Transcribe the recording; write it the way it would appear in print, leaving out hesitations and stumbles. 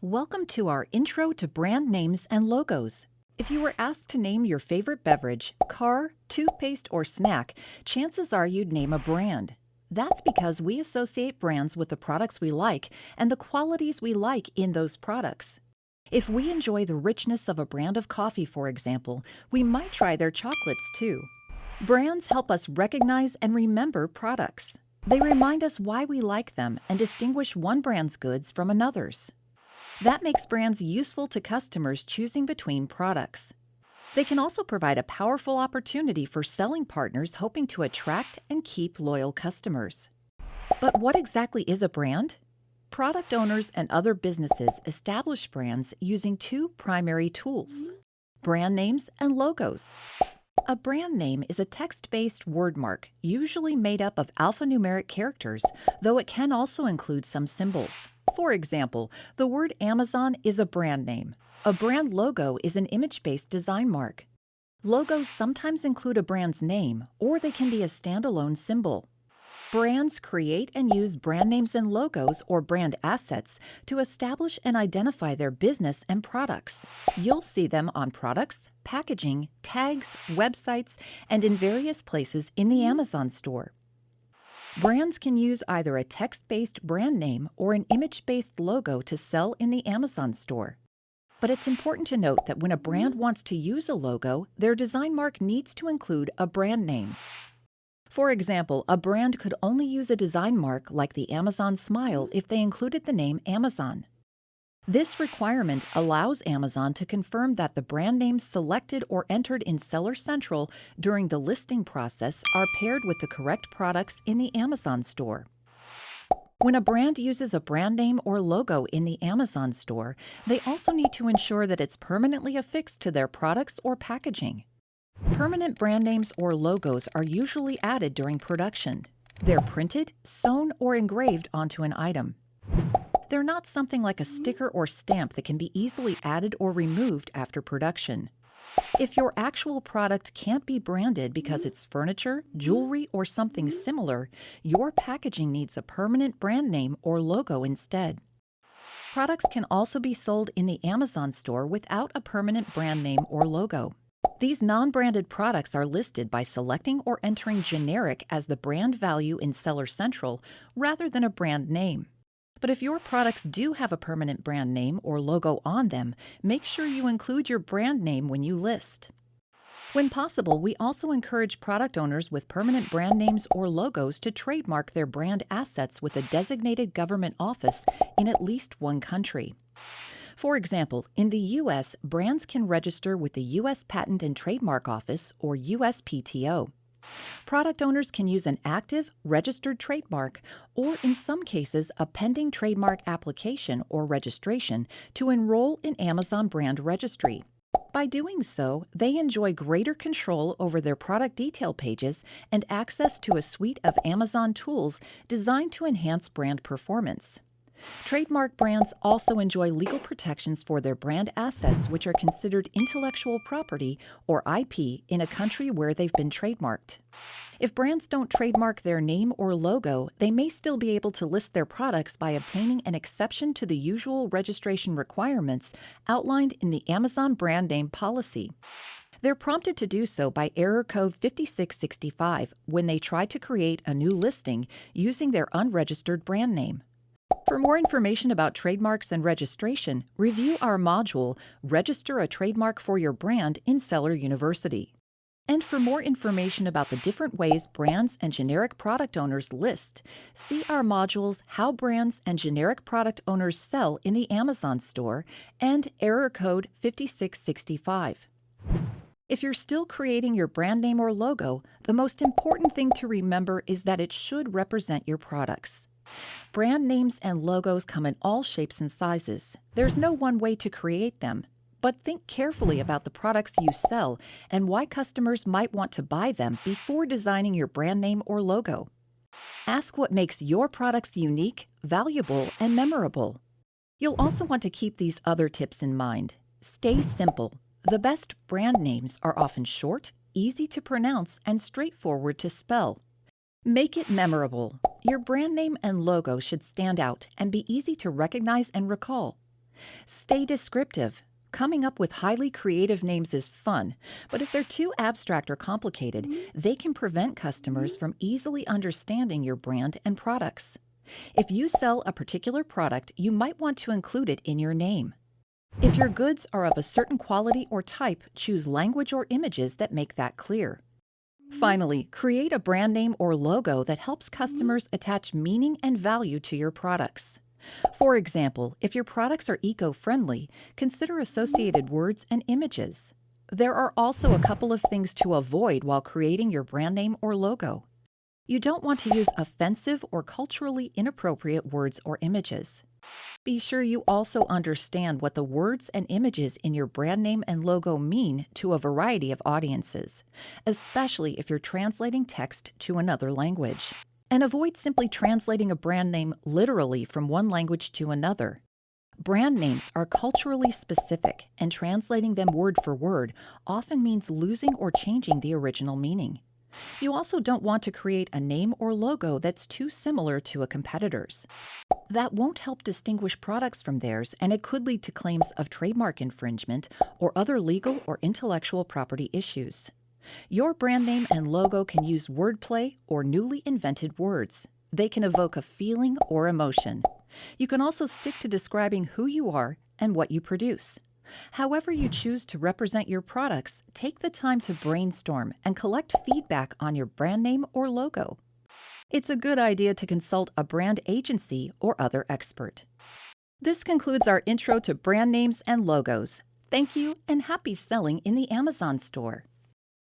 Welcome to our Intro to Brand Names and Logos. If you were asked to name your favorite beverage, car, toothpaste, or snack, chances are you'd name a brand. That's because we associate brands with the products we like and the qualities we like in those products. If we enjoy the richness of a brand of coffee, for example, we might try their chocolates too. Brands help us recognize and remember products. They remind us why we like them and distinguish one brand's goods from another's. That makes brands useful to customers choosing between products. They can also provide a powerful opportunity for selling partners hoping to attract and keep loyal customers. But what exactly is a brand? Product owners and other businesses establish brands using two primary tools: brand names and logos. A brand name is a text-based word mark, usually made up of alphanumeric characters, though it can also include some symbols. For example, the word Amazon is a brand name. A brand logo is an image-based design mark. Logos sometimes include a brand's name, or they can be a standalone symbol. Brands create and use brand names and logos, or brand assets, to establish and identify their business and products. You'll see them on products, packaging, tags, websites, and in various places in the Amazon store. Brands can use either a text-based brand name or an image-based logo to sell in the Amazon store. But it's important to note that when a brand wants to use a logo, their design mark needs to include a brand name. For example, a brand could only use a design mark like the Amazon smile if they included the name Amazon. This requirement allows Amazon to confirm that the brand names selected or entered in Seller Central during the listing process are paired with the correct products in the Amazon store. When a brand uses a brand name or logo in the Amazon store, they also need to ensure that it's permanently affixed to their products or packaging. Permanent brand names or logos are usually added during production. They're printed, sewn, or engraved onto an item. They're not something like a sticker or stamp that can be easily added or removed after production. If your actual product can't be branded because it's furniture, jewelry, or something similar, your packaging needs a permanent brand name or logo instead. Products can also be sold in the Amazon store without a permanent brand name or logo. These non-branded products are listed by selecting or entering generic as the brand value in Seller Central rather than a brand name. But if your products do have a permanent brand name or logo on them, make sure you include your brand name when you list. When possible, we also encourage product owners with permanent brand names or logos to trademark their brand assets with a designated government office in at least one country. For example, in the U.S., brands can register with the U.S. Patent and Trademark Office, or USPTO. Product owners can use an active, registered trademark, or in some cases, a pending trademark application or registration to enroll in Amazon Brand Registry. By doing so, they enjoy greater control over their product detail pages and access to a suite of Amazon tools designed to enhance brand performance. Trademark brands also enjoy legal protections for their brand assets, which are considered intellectual property, or IP, in a country where they've been trademarked. If brands don't trademark their name or logo, they may still be able to list their products by obtaining an exception to the usual registration requirements outlined in the Amazon brand name policy. They're prompted to do so by error code 5665 when they try to create a new listing using their unregistered brand name. For more information about trademarks and registration, review our module, Register a Trademark for Your Brand in Seller University. And for more information about the different ways brands and generic product owners list, see our modules, How Brands and Generic Product Owners Sell in the Amazon Store, and Error Code 5665. If you're still creating your brand name or logo, the most important thing to remember is that it should represent your products. Brand names and logos come in all shapes and sizes. There's no one way to create them, but think carefully about the products you sell and why customers might want to buy them before designing your brand name or logo. Ask what makes your products unique, valuable, and memorable. You'll also want to keep these other tips in mind. Stay simple. The best brand names are often short, easy to pronounce, and straightforward to spell. Make it memorable. Your brand name and logo should stand out and be easy to recognize and recall. Stay descriptive. Coming up with highly creative names is fun, but if they're too abstract or complicated, they can prevent customers from easily understanding your brand and products. If you sell a particular product, you might want to include it in your name. If your goods are of a certain quality or type, choose language or images that make that clear. Finally, create a brand name or logo that helps customers attach meaning and value to your products. For example, if your products are eco-friendly, consider associated words and images. There are also a couple of things to avoid while creating your brand name or logo. You don't want to use offensive or culturally inappropriate words or images. Be sure you also understand what the words and images in your brand name and logo mean to a variety of audiences, especially if you're translating text to another language. And avoid simply translating a brand name literally from one language to another. Brand names are culturally specific, and translating them word for word often means losing or changing the original meaning. You also don't want to create a name or logo that's too similar to a competitor's. That won't help distinguish products from theirs, and it could lead to claims of trademark infringement or other legal or intellectual property issues. Your brand name and logo can use wordplay or newly invented words. They can evoke a feeling or emotion. You can also stick to describing who you are and what you produce. However you choose to represent your products, take the time to brainstorm and collect feedback on your brand name or logo. It's a good idea to consult a brand agency or other expert. This concludes our intro to brand names and logos. Thank you and happy selling in the Amazon store.